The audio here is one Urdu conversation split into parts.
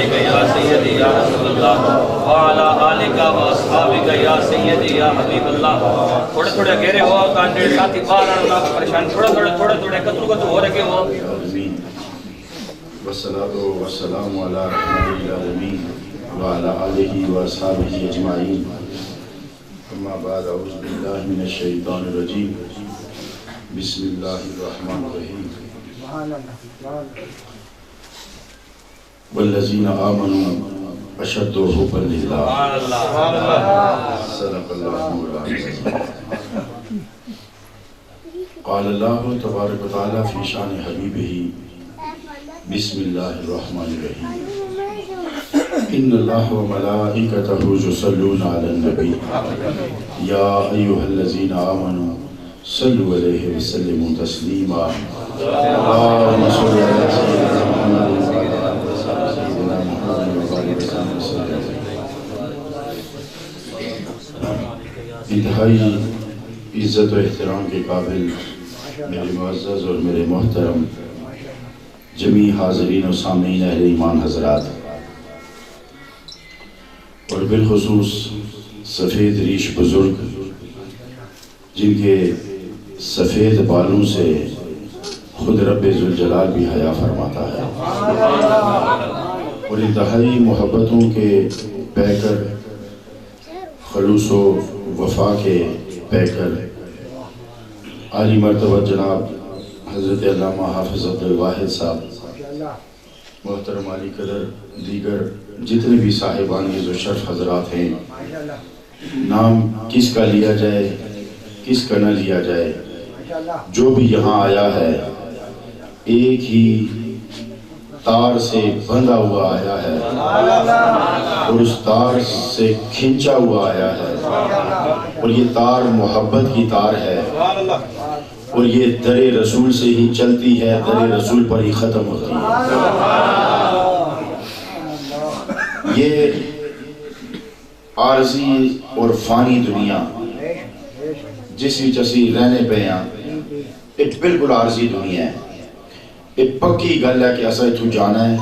علیک یا سیدی یا رسول اللہ وعلی آلک و اصحابک یا سیدی یا حبیب اللہ. تھوڑے تھوڑے گھیرے ہو تانے ساتھی باہر اللہ پریشان تھوڑے تھوڑے کترو ہو رکھے ہو. والصلاة والسلام على رحمة العالمين وعلى آله وأصحابه أجمعين. أما بعد أعوذ بالله من الشيطان الرجيم. بسم الله الرحمن الرحيم. والذين آمنوا أشد حبا لله. صدق الله مولانا. قال الله تبارك وتعالى في شان حبيبه بسم الله الرحمن الرحيم. إن الله وملائكته يصلون على النبي يا أيها الذين آمنوا صلوا عليه وسلموا تسليما. اللهم صل على سيدنا محمد وعلى آل سيدنا محمد وبارك وسلم. انتہائی عزت و احترام کے قابل میرے معزز اور میرے محترم جمیع حاضرین و سامعین اہل ایمان حضرات، اور بالخصوص سفید ریش بزرگ جن کے سفید بالوں سے خود رب ذوالجلال بھی حیا فرماتا ہے، اور انتہائی محبتوں کے پیکر، خلوص و وفا کے پیکر عالی مرتبہ جناب حضرت علامہ حافظ عبدالواحد صاحب، محترم علی قدر دیگر جتنے بھی صاحبان عز و شرف حضرات ہیں، نام کس کا لیا جائے کس کا نہ لیا جائے، جو بھی یہاں آیا ہے ایک ہی تار سے بندھا ہوا آیا ہے اور اس تار سے کھنچا ہوا آیا ہے، اور یہ تار محبت کی تار ہے، اور یہ در رسول سے ہی چلتی ہے، در رسول پر ہی ختم ہوتی ہے. یہ عارضی اور فانی دنیا جس وچ اسی رہنے پہ ہاں، ایک بالکل عارضی دنیا ہے. ایک پکی گل ہے کہ اساں اتھوں جانا ہے،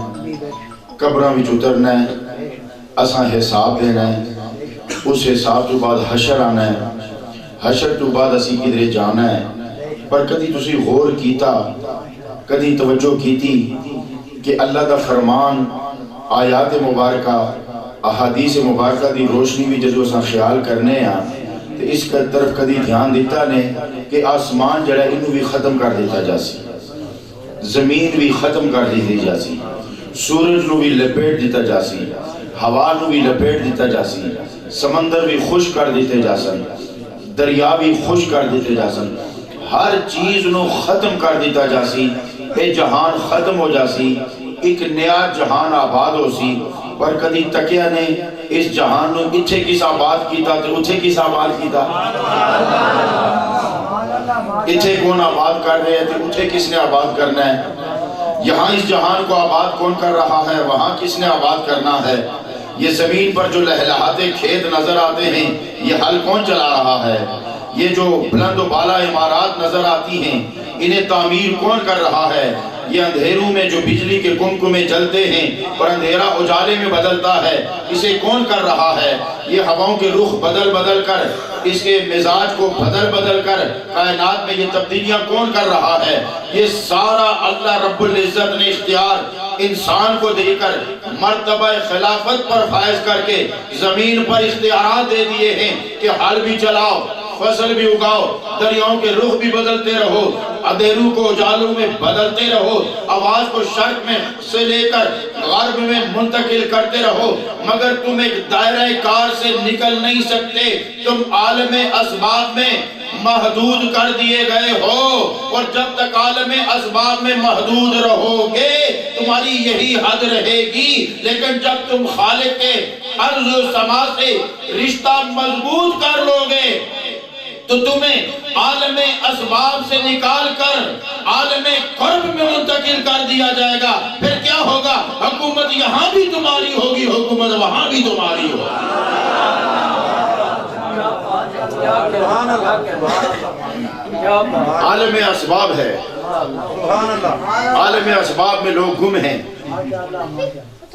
قبراں وچ اترنا ہے، اساں حساب دینا ہے، اس حساب تو بعد حشر آنا ہے، حشر تو بعد اسی کدھرے جانا ہے. پر کدی تسی غور کیتا، کدی توجہ کیتی کہ اللہ دا فرمان آیات مبارکہ احادیث مبارکہ دی روشنی بھی جدو اساں خیال کرنے ہیں تو اس کا طرف کدی دھیان دیتا نے کہ آسمان جڑا انہوں بھی ختم کر دیتا جاسی، زمین بھی ختم کر دیتی جاسی، سورج نو بھی لپیٹ دیتا جاسی، ہوا نو بھی لپیٹ دیتا جاسی، سمندر بھی خوش کر دیتے جاسن، دریا بھی خوش کر دیتے جاسن، ہر چیز نو ختم کر دیتا جاسی، اے جہان ختم ہو جاسی، ایک نیا جہان آباد ہو سی. پر کدی تکیا نے اس جہان نو اتھے کس آباد کیتا تو اتھے کس آباد کیتا، اتھے کون آباد کر رہے ہیں تو اتھے کس نے آباد کرنا ہے، یہاں اس جہان کو آباد کون کر رہا ہے، وہاں کس نے آباد کرنا ہے. یہ زمین پر جو لہلہاتے کھیت نظر آتے ہیں یہ حل کون چلا رہا ہے، یہ جو بلند و بالا عمارات نظر آتی ہیں انہیں تعمیر کون کر رہا ہے، یہ اندھیروں میں جو بجلی کے کمکمے جلتے ہیں اور اندھیرا اجالے میں بدلتا ہے اسے کون کر رہا ہے، یہ ہواؤں کے رخ بدل بدل کر اس کے مزاج کو بدل بدل کر کائنات میں یہ تبدیلیاں کون کر رہا ہے. یہ سارا اللہ رب العزت نے اختیار انسان کو دے کر مرتبہ خلافت پر فائز کر کے زمین پر اختیارات دے دیے ہیں کہ حل بھی چلاؤ، فصل بھی اگاؤ، دریاؤں کے رخ بھی بدلتے رہو، اندھیروں کو اجالوں میں بدلتے رہو، آواز کو شرق میں سے لے کر غرب میں منتقل کرتے رہو، مگر تم ایک دائرہ کار سے نکل نہیں سکتے. تم عالم اسباب میں محدود کر دیے گئے ہو، اور جب تک عالم اسباب میں محدود رہو گے تمہاری یہی حد رہے گی. لیکن جب تم خالق کے ارض و سما سے رشتہ مضبوط کر لو گے تو تمہیں عالم اسباب سے نکال کر عالم قرب میں منتقل کر دیا جائے گا. پھر کیا ہوگا؟ حکومت یہاں بھی تمہاری ہوگی، حکومت وہاں بھی تمہاری ہوگی. عالم اسباب ہے، عالم اسباب میں لوگ گم ہیں،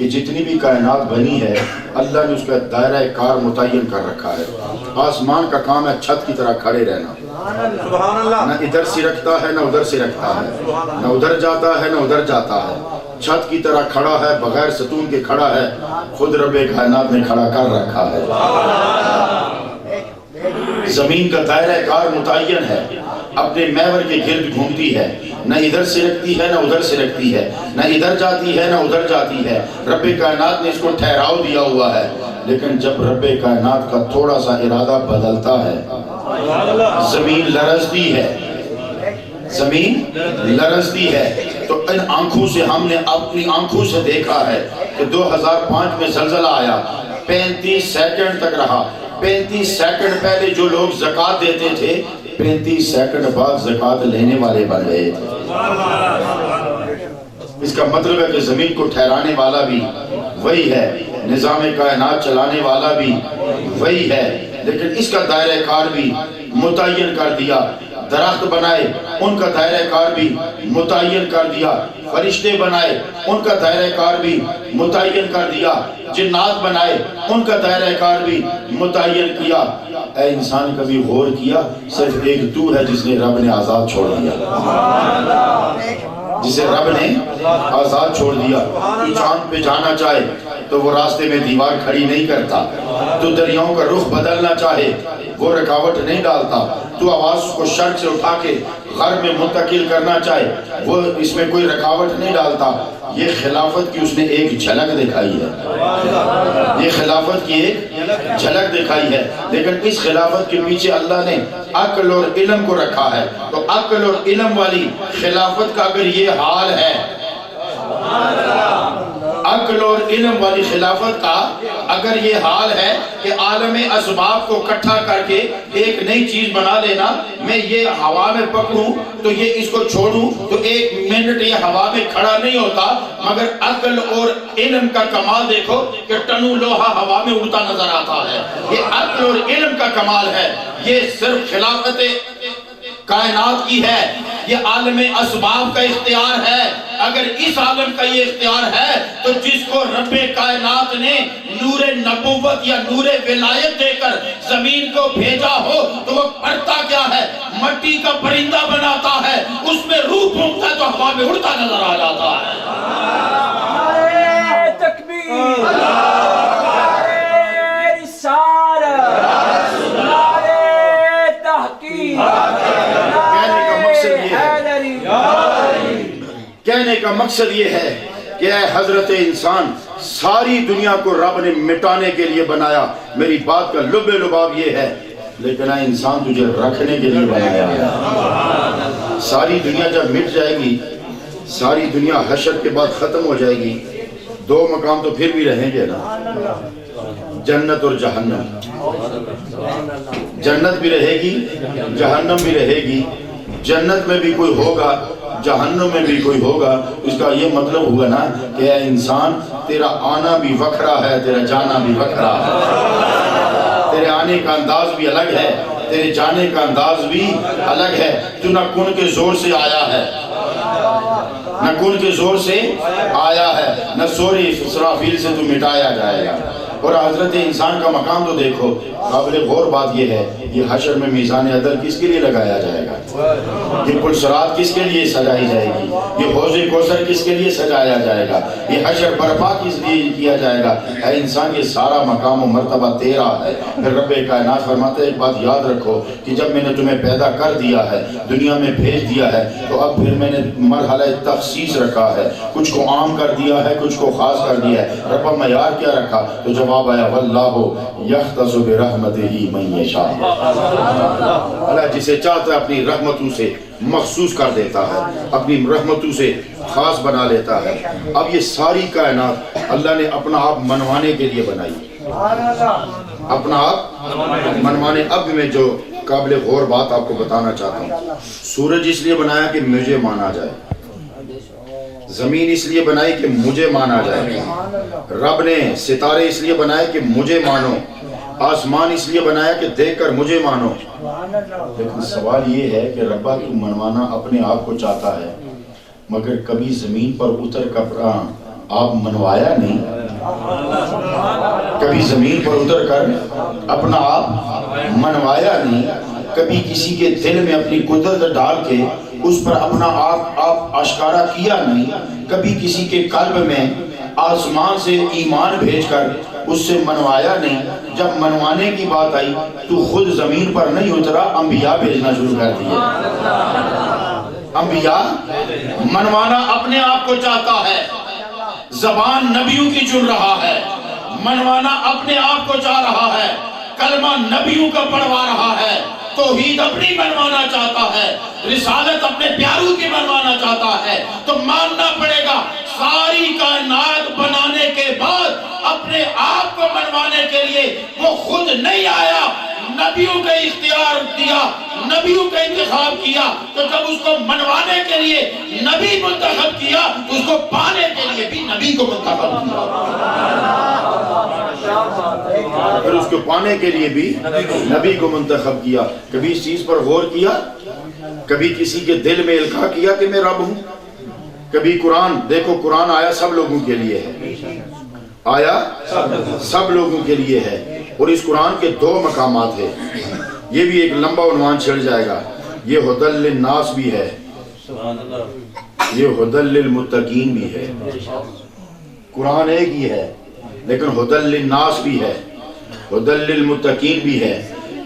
کہ جتنی بھی کائنات بنی ہے اللہ نے اس کا دائرہ کار متعین کر رکھا ہے۔ آسمان کا کام ہے چھت کی طرح کھڑے رہنا، نہ ادھر سے رکھتا ہے نہ ادھر سے رکھتا ہے، نہ ادھر جاتا ہے نہ ادھر جاتا ہے، چھت کی طرح کھڑا ہے، بغیر ستون کے کھڑا ہے، خود رب کائنات نے کھڑا کر رکھا ہے۔ زمین کا دائرہ کار متعین ہے، اپنے محور کے گرد گھومتی ہے، نہ ادھر سے رکھتی ہے نہ ادھر سے رکھتی ہے، نہ ادھر جاتی ہے نہ ادھر جاتی ہے۔ رب کائنات نے اس کو ٹھہراؤ دیا ہوا ہے، لیکن جب رب کائنات کا تھوڑا سا ارادہ بدلتا ہے زمین لرزتی ہے، زمین لرزتی ہے۔ تو ان آنکھوں سے ہم نے اپنی آنکھوں سے دیکھا ہے کہ 2005 میں زلزلہ آیا، 35 سیکنڈ تک رہا۔ 35 سیکنڈ پہلے جو لوگ زکوٰۃ دیتے تھے 35 سیکنڈ بعد زکوٰۃ لینے والے بن گئے تھے۔ اس کا مطلب ہے کہ زمین کو ٹھہرانے والا بھی وہی ہے، نظام کائنات چلانے والا بھی وہی ہے، لیکن اس کا دائرہ کار بھی متعین کر دیا۔ درخت بنائے ان کا دائرہ کار بھی متعین کر دیا، فرشتے بنائے ان کا دائرہ کار بھی متعین کر دیا، جنات بنائے ان کا دائرہ کار بھی متعین کیا۔ اے انسان کبھی غور کیا صرف ایک تو ہے جس نے رب نے آزاد چھوڑ دیا، جسے رب نے آزاد چھوڑ دیا۔ تو چاند پہ جانا چاہے تو وہ راستے میں دیوار کھڑی نہیں کرتا، تو دریاؤں کا رخ بدلنا چاہے وہ رکاوٹ نہیں ڈالتا، تو آواز کو شرق سے اٹھا کے غرب میں منتقل کرنا چاہے وہ اس میں کوئی رکاوٹ نہیں ڈالتا۔ یہ خلافت کی اس نے ایک جھلک دکھائی ہے، یہ خلافت کی ایک جھلک دکھائی ہے، لیکن اس خلافت کے پیچھے اللہ نے عقل اور علم کو رکھا ہے۔ تو عقل اور علم والی خلافت کا اگر یہ حال ہے، عقل اور علم والی خلافت کا اگر یہ حال ہے کہ عالم اسباب کو اکٹھا کر کے ایک نئی چیز بنا لینا، میں یہ ہوا میں پکڑوں تو یہ اس کو چھوڑوں تو 1 منٹ یہ ہوا میں کھڑا نہیں ہوتا، مگر عقل اور علم کا کمال دیکھو کہ ٹنوں لوہا ہوا میں اڑتا نظر آتا ہے۔ یہ عقل اور علم کا کمال ہے، یہ صرف خلافت کائنات کی ہے، یہ عالم اسباب کا اختیار ہے۔ اگر اس عالم کا یہ اختیار ہے تو جس کو رب کائنات نے نور نبوت یا نور ولایت دے کر زمین کو بھیجا ہو تو وہ کرتا کیا ہے؟ مٹی کا پرندہ بناتا ہے، اس میں روح پھونکتا ہے تو ہوا میں اڑتا نظر آ جاتا ہے۔ نعرہ تکبیر، نعرہ رسالت، نعرہ تحقیق، کہنے کا مقصد یہ ہے کہ اے حضرت انسان، ساری دنیا کو رب نے مٹانے کے لیے بنایا۔ میری بات کا لب لباب یہ ہے، لیکن اے انسان تجھے رکھنے کے لیے بنایا ہے۔ ساری دنیا جب مٹ جائے گی، ساری دنیا حشر کے بعد ختم ہو جائے گی، 2 مقام تو پھر بھی رہیں گے نا، جنت اور جہنم۔ جنت بھی رہے گی، جہنم بھی رہے گی۔ جنت میں بھی کوئی ہوگا، جہنم میں بھی کوئی ہوگا۔ اس کا یہ مطلب ہوا نا کہ اے انسان، تیرا آنا بھی وکھرا ہے، تیرا جانا بھی وکھرا ہے۔ تیرے آنے کا انداز بھی الگ ہے، تیرے جانے کا انداز بھی الگ ہے۔ تو نہ کن کے زور سے آیا ہے، نہ کن کے زور سے آیا ہے، نہ سوری اسرافیل سے تو مٹایا جائے گا۔ اور حضرت انسان کا مقام تو دیکھو، قابل غور بات یہ ہے، یہ حشر میں میزان عدل کس کے لیے لگایا جائے گا؟ یہ پل صراط کس کے لیے سجائی جائے گی؟ یہ حوض کوثر کس کے لیے سجایا جائے گا؟ یہ حشر برپا کس لیے کیا جائے گا؟ اے انسان، یہ سارا مقام و مرتبہ تیرا ہے۔ پھر رب کائنات فرماتا ہے ایک بات یاد رکھو کہ جب میں نے تمہیں پیدا کر دیا ہے، دنیا میں بھیج دیا ہے، تو اب پھر میں نے مرحلہ تخصیص رکھا ہے، کچھ کو عام کر دیا ہے، کچھ کو خاص کر دیا ہے۔ رب معیار کیا رکھا؟ تو جواب آیا واللہ یختص برحمتہ من یشاء، اللہ جسے چاہتا ہے اپنی رحمتوں سے مخصوص کر دیتا ہے، اپنی رحمتوں سے خاص بنا لیتا ہے۔ اب یہ ساری کائنات اللہ نے اپنا آپ منوانے کے لیے بنائی، اپنا آپ منوانے۔ اب میں جو قابل غور بات آپ کو بتانا چاہتا ہوں، سورج اس لیے بنایا کہ مجھے مانا جائے، زمین اس لیے بنائی کہ مجھے مانا جائے، رب نے ستارے اس لیے بنائے کہ مجھے مانو، آسمان اس لیے بنایا کہ دیکھ کر مجھے مانو۔ لیکن سوال یہ ہے کہ ربا تو منوانا اپنے آپ کو چاہتا ہے، مگر کبھی زمین پر اتر کر آپ منوایا نہیں؟ کبھی زمین پر اتر کر اپنا آپ منوایا نہیں؟ کبھی کسی کے دل میں اپنی قدرت ڈال کے اس پر اپنا آپ آشکارا کیا نہیں؟ کبھی کسی کے قلب میں آسمان سے ایمان بھیج کر اس سے منوایا نہیں؟ جب منوانے کی بات آئی تو خود زمین پر نہیں اترا، انبیاء بھیجنا شروع کر دیے۔ انبیاء منوانا اپنے آپ کو چاہتا ہے، زبان نبیوں کی چن رہا ہے، منوانا اپنے آپ کو چاہ رہا ہے، کلمہ نبیوں کا پڑھوا رہا ہے، توحید اپنی منوانا چاہتا ہے، رسالت اپنے پیاروں کی منوانا چاہتا ہے، تو ماننا پڑے گا ساری کائنات بنانے کے بعد اپنے آپ کو منوانے کے لیے وہ خود نہیں آیا، نبیوں کا اختیار دیا، نبیوں کا انتخاب کیا، تو جب اس کو منوانے کے لیے نبی منتخب کیا، اس کو پانے کے لیے بھی نبی کو منتخب کیا، پھر اس کو پانے کے لیے بھی نبی کو منتخب کیا۔ کبھی اس چیز پر غور کیا؟ کبھی کسی کے دل میں القاء کیا کہ میں رب ہوں؟ کبھی قرآن دیکھو، قرآن آیا سب لوگوں کے لیے ہے، آیا سب لوگوں کے لیے ہے، اور اس قرآن کے دو مقامات ہیں، یہ بھی ایک لمبا عنوان چھڑ جائے گا، یہ ہدی للناس بھی ہے، یہ ہدی للمتقین بھی ہے۔ قرآن ایک ہی ہے لیکن ہدی للناس بھی ہے، ہدی للمتقین بھی ہے۔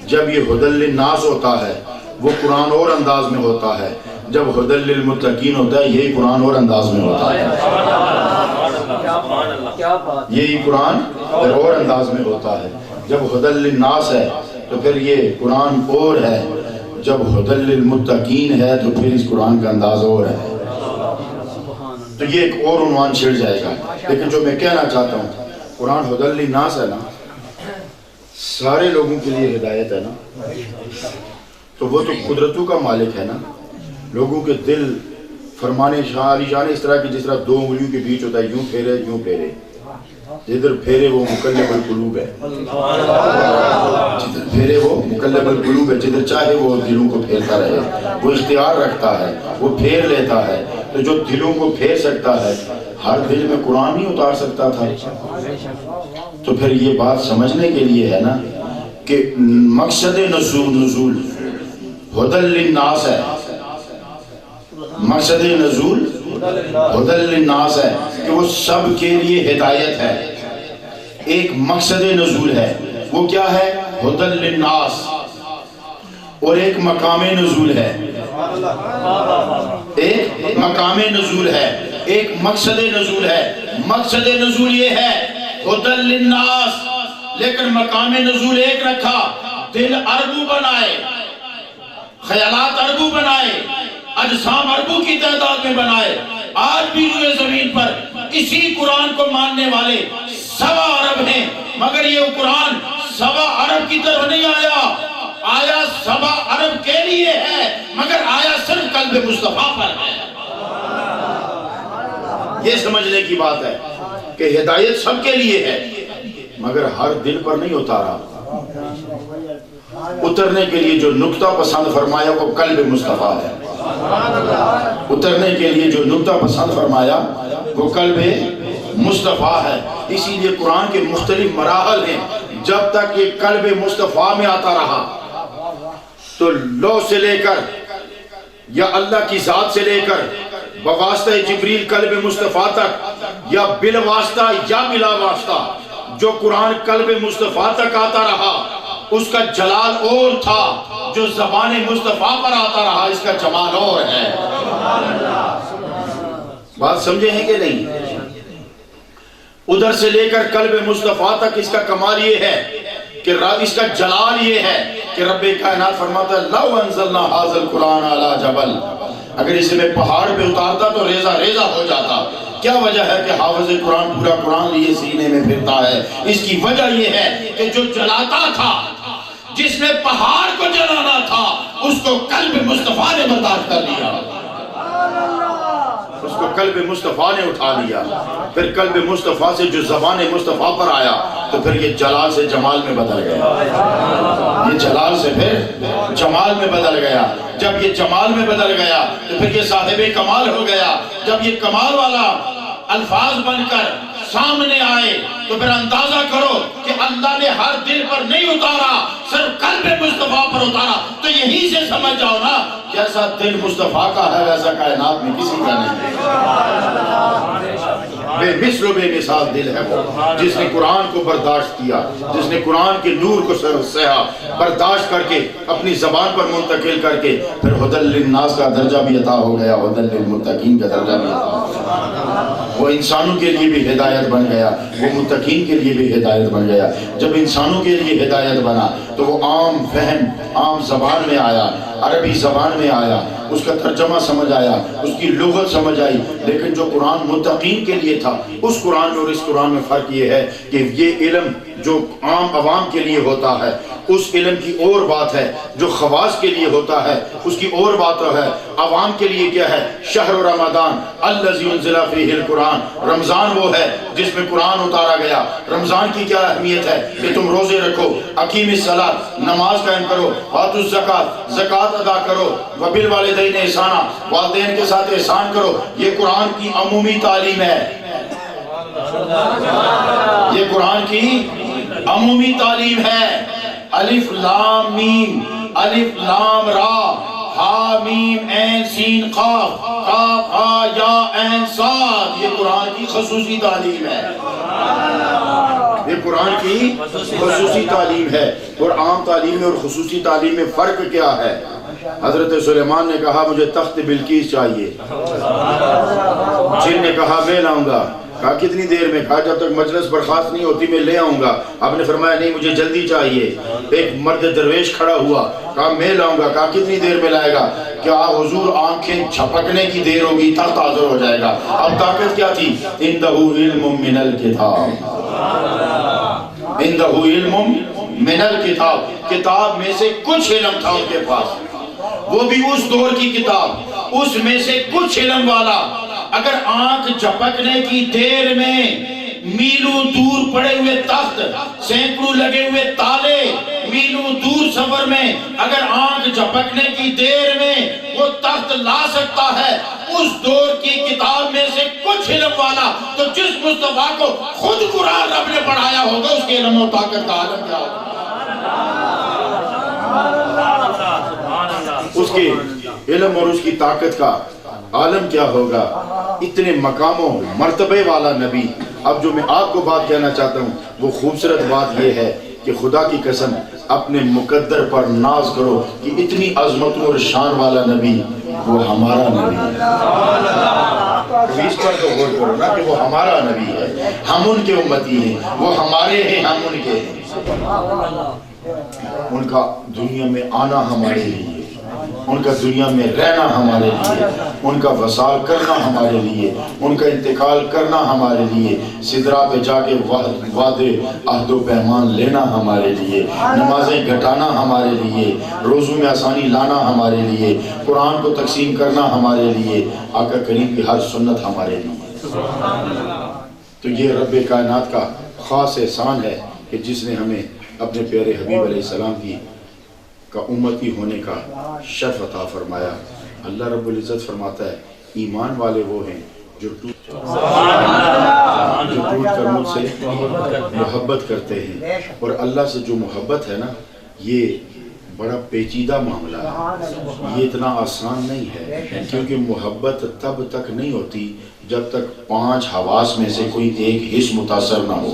جب یہ ہدی للناس ہوتا ہے وہ قرآن اور انداز میں ہوتا ہے، جب ہدی للمتقین ہوتا ہے یہی قرآن اور انداز میں ہوتا ہے، یہی قرآن اور انداز میں ہوتا ہے۔ جب ہدی للناس ہے تو پھر یہ قرآن اور ہے، جب ہدی للمتقین ہے تو پھر اس قرآن کا انداز اور ہے۔ تو یہ ایک اور عنوان چھڑ جائے گا، لیکن جو میں کہنا چاہتا ہوں، قرآن ہدی للناس ہے نا، سارے لوگوں کے لیے ہدایت ہے نا، تو وہ تو قدرتوں کا مالک ہے نا، لوگوں کے دل فرمانے شان اس طرح کی جس طرح دو انگلیوں کے بیچ ہوتا ہے، یوں پھیرے یوں پھیرے، جدھر پھیرے وہ مقلب القلوب ہے، جدھر پھیرے وہ مقلب القلوب ہے، جدھر چاہے وہ دلوں کو پھیرتا رہے، وہ اختیار رکھتا ہے، وہ پھیر لیتا ہے۔ تو جو دلوں کو پھیر سکتا ہے، ہر دل میں قرآن نہیں اتار سکتا تھا؟ تو پھر یہ بات سمجھنے کے لیے ہے نا کہ مقصد نزول ہدی للناس ہے، مقصد نزول ہدی للناس ہے کہ وہ سب کے لیے ہدایت ہے۔ ایک مقصد نزول ہے، وہ کیا ہے؟ ہدی للناس، اور ایک مقام نزول ہے، ایک مقام نزول ہے، ایک مقصد نزول ہے۔ مقصد نزول یہ ہے ہدی للناس، لیکن مقام نزول ایک رکھا، دل اربوں بنائے، خیالات اربوں بنائے، اجسام اربوں کی تعداد میں بنائے۔ آج بھی روئے زمین پر اسی قرآن کو ماننے والے 1.25 ارب ہیں، مگر یہ قرآن 1.25 ارب کی طرف نہیں آیا، آیا 1.25 ارب کے لیے ہے، مگر آیا صرف قلب مصطفیٰ پر ہے۔ یہ سمجھنے کی بات ہے کہ ہدایت سب کے لیے ہے، مگر ہر دل پر نہیں اتارا۔ اترنے کے لیے جو نقطہ پسند فرمایا وہ قلب مصطفیٰ ہے، اترنے کے لیے جو نقطہ پسند فرمایا وہ قلب مصطفیٰ ہے۔ اسی لیے قرآن کے مختلف مراحل ہیں، جب تک یہ قلب مصطفیٰ میں آتا رہا تو لو سے لے کر یا اللہ کی ذات سے لے کر بواسطہ جبریل قلب مصطفیٰ تک، یا بالواسطہ یا بلا واسطہ جو قرآن قلب مصطفیٰ تک آتا رہا اس کا جلال اور تھا، جو زبان مصطفیٰ پر آتا رہا اس کا جمال اور ہے۔ بات سمجھے ہیں کہ نہیں؟ ادھر سے لے کر قلب مصطفیٰ تک اس کا کمال یہ ہے کہ اس کا جلال یہ ہے کہ رب کائنات فرماتا ہے لو انزلنا ھذا القرآن علی جبل، اگر اسے میں پہاڑ پہ اتارتا تو ریزہ ریزہ ہو جاتا۔ کیا وجہ ہے کہ حافظ قرآن پورا قرآن لیے سینے میں پھرتا ہے؟ اس کی وجہ یہ ہے کہ جو جلاتا تھا، جس نے پہاڑ کو جلانا تھا، اس کو قلب مصطفیٰ نے برداشت کر لیا، اس کو قلب مصطفیٰ نے اٹھا لیا۔ پھر قلب مصطفیٰ سے جو زبان مصطفیٰ پر آیا تو پھر یہ جلال سے جمال میں بدل گیا، یہ جلال سے پھر جمال میں بدل گیا۔ جب یہ جمال میں بدل گیا تو پھر یہ صاحب کمال ہو گیا۔ جب یہ کمال والا الفاظ بن کر سامنے آئے تو پھر اندازہ کرو کہ اللہ نے ہر دل پر نہیں اتارا، صرف قلب مصطفیٰ پر اتارا۔ تو یہیں سے سمجھ جاؤ نا، جیسا دل مصطفیٰ کا ہے ویسا کائنات میں کسی کا نہیں ہے۔ بے مثل و بے مثال دل ہے وہ، جس نے قرآن کو برداشت کیا، جس نے قرآن کے نور کو سہا، برداشت کر کے اپنی زبان پر منتقل کر کے پھر ہدی للناس کا درجہ بھی عطا ہو گیا، ہدی للمتقین کا درجہ بھی عطا ہو گیا۔ وہ انسانوں کے لیے بھی ہدایت بن گیا، وہ متقین کے لیے بھی ہدایت بن گیا۔ جب انسانوں کے لیے ہدایت بنا تو وہ عام فہم، عام زبان میں آیا، عربی زبان میں آیا، اس کا ترجمہ سمجھ آیا، اس کی لغت سمجھ آئی۔ لیکن جو قرآن متقین کے لیے تھا، اس قرآن میں اور اس قرآن میں فرق یہ ہے کہ یہ علم جو عام عوام کے لیے ہوتا ہے اس علم کی اور بات ہے، جو خواص کے لیے ہوتا ہے اس کی اور بات ہے۔ عوام کے لیے کیا ہے؟ شہر رمضان الذی انزل فیہ القرآن، رمضان وہ ہے جس میں قرآن اتارا گیا۔ رمضان کی کیا اہمیت ہے کہ تم روزے رکھو، اقیم الصلاۃ، نماز قائم کرو، آتوا الزکوٰۃ، زکوٰۃ ادا کرو، وبالوالدین احسانا، والدین کے ساتھ احسان کرو۔ یہ قرآن کی عمومی تعلیم ہے، یہ قرآن کی عمومی تعلیم ہے۔ الف لام میم، الف لام را، ہا میم عین سین قاف، قاف ہا یا عین صاد، یہ قرآن کی خصوصی تعلیم ہے، یہ قرآن کی خصوصی تعلیم ہے۔ اور عام تعلیم میں اور خصوصی تعلیم میں فرق کیا ہے؟ حضرت سلیمان نے کہا مجھے تخت بلقیس چاہیے، جن نے کہا میں لاؤں گا، کہا کتنی دیر میں؟ کہا جب تک مجلس برخاست نہیں ہوتی میں لے آؤں گا۔ آپ نے فرمایا نہیں مجھے جلدی چاہیے۔ ایک مرد درویش کھڑا ہوا، کہا میں لاؤں گا، کہا کتنی دیر میں لائے گا؟ کیا حضور آنکھیں جھپکنے کی دیر ہوگی تخت حاضر ہو جائے گا۔ اب طاقت کیا تھی؟ اندہ علم من الکتاب، اندہ علم من الکتاب، کتاب میں سے کچھ علم تھا ان کے پاس، وہ بھی اس دور کی کتاب، اس میں سے کچھ علم والا۔ اگر آنکھ جھپکنے کی دیر میں میلوں دور پڑے ہوئے تخت، سینکڑوں لگے ہوئے تالے، میلوں دور سفر میں اگر آنکھ جھپکنے کی دیر میں وہ تخت لا سکتا ہے اس دور کی کتاب میں سے کچھ علم والا، تو جس مصطفیٰ کو خود قرآن رب نے پڑھایا ہوگا اس کے علم و طاقت کا عالم کیا ہوگا؟ اس کے علم اور اس کی طاقت کا عالم کیا ہوگا؟ اتنے مقاموں مرتبے والا نبی۔ اب جو میں آپ کو بات کہنا چاہتا ہوں وہ خوبصورت بات یہ ہے کہ خدا کی قسم اپنے مقدر پر ناز کرو کہ اتنی عظمتوں اور شان والا نبی وہ ہمارا نبی ہے۔ اس پر تو غور کرو نا کہ وہ ہمارا نبی ہے، ہم ان کے امتی ہیں، وہ ہمارے ہیں، ہم ان کے ہیں۔ ان کا دنیا میں آنا ہمارے لیے، ان کا دنیا میں رہنا ہمارے لیے، ان کا وصال کرنا ہمارے لیے، ان کا انتقال کرنا ہمارے لیے، سدرا پہ جا کے وعدے عہد و پیمان لینا ہمارے لیے، نمازیں گھٹانا ہمارے لیے، روزوں میں آسانی لانا ہمارے لیے، قرآن کو تقسیم کرنا ہمارے لیے، آقا کریم کی ہر سنت ہمارے لیے۔ تو یہ رب کائنات کا خاص احسان ہے کہ جس نے ہمیں اپنے پیارے حبیب علیہ السلام کی کا امتی ہونے کا شرف عطا فرمایا۔ اللہ رب العزت فرماتا ہے ایمان والے وہ ہیں جو ٹوٹ کر مجھ سے محبت کرتے ہیں۔ اور اللہ سے جو محبت ہے نا یہ بڑا پیچیدہ معاملہ ہے، یہ اتنا آسان نہیں ہے، کیونکہ محبت تب تک نہیں ہوتی جب تک 5 حواس میں سے کوئی ایک حص متاثر نہ ہو۔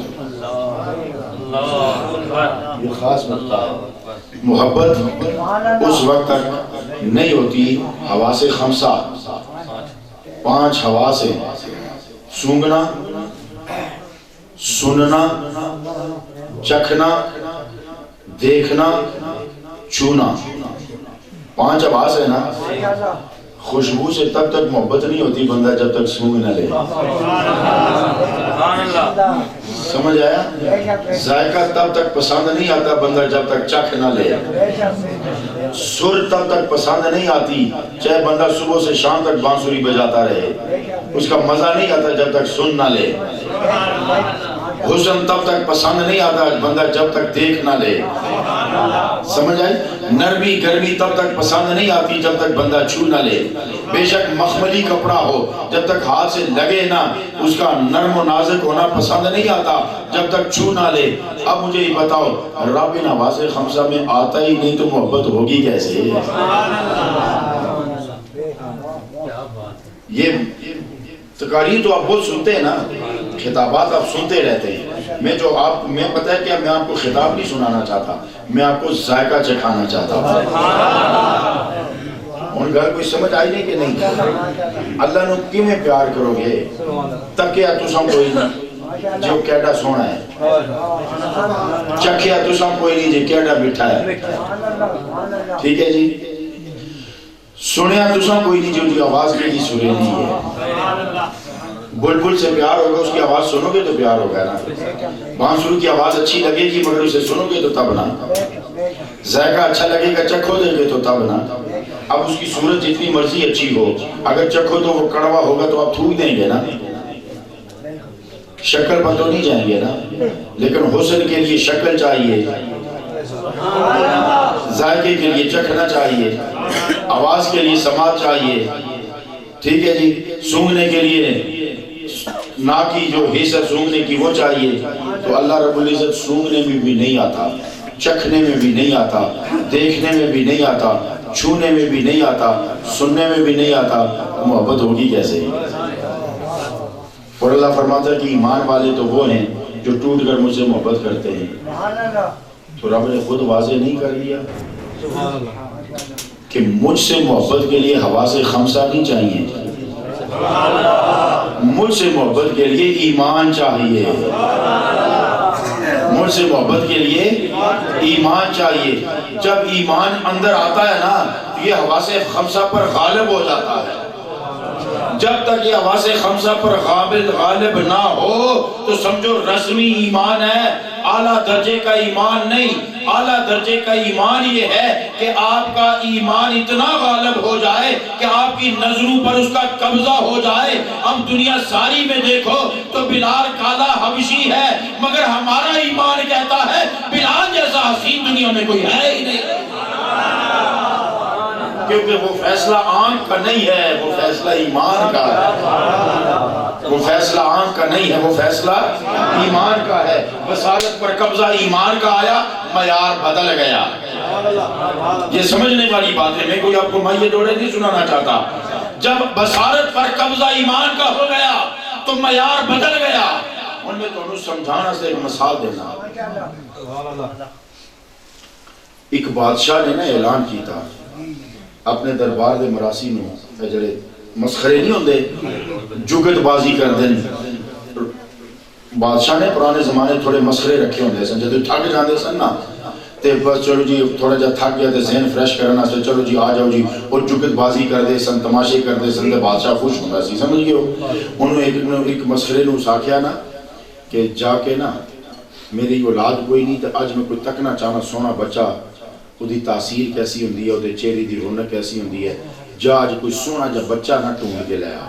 یہ خاص نقطہ ہے، محبت اس وقت تک نہیں ہوتی۔ حواس 5 5 حواس ہیں، سونگنا، سننا، چکھنا، دیکھنا، چھونا، 5 حواس ہے نا۔ خوشبو سے تب تک محبت نہیں ہوتی بندہ جب تک سونگ نہ لے، سمجھ آیا؟ ذائقہ تب تک پسند نہیں آتا بندہ جب تک چکھ نہ لے، سر تب تک پسند نہیں آتی چاہے بندہ صبح سے شام تک بانسری بجاتا رہے، اس کا مزہ نہیں آتا جب تک سن نہ لے، حسن تب تک پسند نہیں آتا بندہ جب تک دیکھ نہ لے، سمجھ آئی؟ نرمی گرمی تب تک پسند نہیں آتی جب تک بندہ چھو نہ لے. بے شک مخملی کپڑا ہو جب تک ہاتھ سے لگے نہ اس کا نرم و نازک ہونا پسند نہیں آتا جب تک چھو نہ لے. اب مجھے یہ بتاؤ رب نواز خمسہ میں آتا ہی نہیں تو محبت ہوگی کیسے؟ یہ تقاریر تو آپ بہت سنتے ہیں نا, خطابات آپ سنتے رہتے ہیں. میں پتہ ہے کیا, میں آپ کو خطاب نہیں سنانا چاہتا, میں آپ کو ذائقہ چکھانا چاہتا ہوں. ان گھر کوئی سمجھ آئی نہیں کہ نہیں؟ اللہ نے کیوں میں پیار کرو گے تکیا تساں کوئی نہیں جو کیڈا سونا ہے, چکھیا تساں کوئی نہیں جو کیڈا بٹھا ہے. ٹھیک ہے جی, سنیا تساں کوئی نہیں جو کی آواز کی سریلی ہے. بلبل سے پیار ہوگا, اس کی آواز سنو گے تو پیار ہوگا نا. بانسری کی آواز اچھی لگے گی مگر اسے سنو گے تو تب نا. ذائقہ اچھا لگے گا چکھو دیں گے تو تب نا. اب اس کی صورت جتنی مرضی اچھی ہو اگر چکھو تو وہ کڑوا ہوگا تو آپ تھوک دیں گے نا, شکل پر تو نہیں جائیں گے نا. لیکن حسن کے لیے شکل چاہیے, ذائقے کے لیے چکھنا چاہیے, آواز کے لیے سماعت چاہیے. ٹھیک ہے جی, سونگنے کے لیے ناک کی جو حصہ سونگنے کی وہ چاہیے. تو اللہ رب العزت سونگنے میں بھی نہیں آتا, چکھنے میں بھی نہیں آتا, دیکھنے میں بھی نہیں آتا, چھونے میں بھی نہیں آتا, سننے میں بھی نہیں آتا. محبت ہوگی کیسے؟ اور اللہ فرماتا ہے کہ ایمان والے تو وہ ہیں جو ٹوٹ کر مجھ سے محبت کرتے ہیں. تو رب نے خود واضح نہیں کر دیا کہ مجھ سے محبت کے لیے حواس خمسہ نہیں چاہیے, مجھ سے محبت کے لیے ایمان چاہیے. مجھ سے محبت کے لیے ایمان چاہیے. جب ایمان اندر آتا ہے نا تو یہ حواس خمسہ پر غالب ہو جاتا ہے. جب تک یہ حواس خمسہ پر غالب نہ ہو تو سمجھو رسمی ایمان ہے, اعلیٰ درجے کا ایمان نہیں. اعلیٰ درجے کا ایمان یہ ہے کہ آپ کا ایمان اتنا غالب ہو جائے کہ آپ کی نظروں پر اس کا قبضہ ہو جائے. اب دنیا ساری میں دیکھو تو بلال کالا حبشی ہے مگر ہمارا ایمان کہتا ہے بلال جیسا حسین دنیا میں کوئی ہے ہی نہیں. کیونکہ وہ فیصلہ آنکھ کا نہیں ہے, وہ فیصلہ ایمان کا ہے. وہ فیصلہ آنکھ کا نہیں ہے, وہ فیصلہ ایمان کا ہے. بصارت پر قبضہ ایمان کا آیا, معیار بدل گیا. یہ سمجھنے والی بات ہے, میں کوئی آپ کو مائیے ڈوڑے نہیں سنانا چاہتا. جب بصارت پر قبضہ ایمان کا ہو گیا تو معیار بدل گیا. ان میں تو سمجھانا سے ایک مثال دینا. ایک بادشاہ نے نا اعلان کی تھا اپنے دربار دے مراسی نو, جڑے مسخرے نہیں ہوندے جگت بازی کر دیں. بادشاہ نے پرانے زمانے تھوڑے مسخرے رکھے ہوندے سن, جدو تھک جاندے سن نا تے بس چلو جی تھوڑا جا تھک گیا تے ذہن فریش کرنا سے چلو جی آ جاؤ جی, اور جگت بازی کر دے سن, تماشے کر دے سن تے بادشاہ خوش ہوندا سی. سمجھ گئے ہو؟ انہوں ایک مسخرے نو ساکھیا نا کہ جا کے نا میری اولاد کوئی نہیں تے اج میں کوئی تکنا چاہنا سونا بچہ دی تاثیر کیسی ہوندی ہے, دی چہرے دی رونق کیسی ہوندی ہے. جا اج کوئی سونا جا بچہ نہ ٹونڈ کے لے آ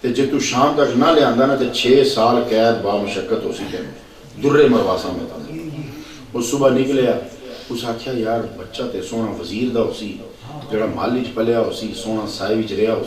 تے جے تو شام تک نہ لے آندا نا تے 6 سال قید با مشقت ہو سی تے درے مرواسا میں تھا. وہ صبح نکلیا, اس آکھیا یار بچہ تے سونا وزیر دا ہو سی, جڑا محل وچ پلیا ہو سی, سونا سائے وچ رہیا ہو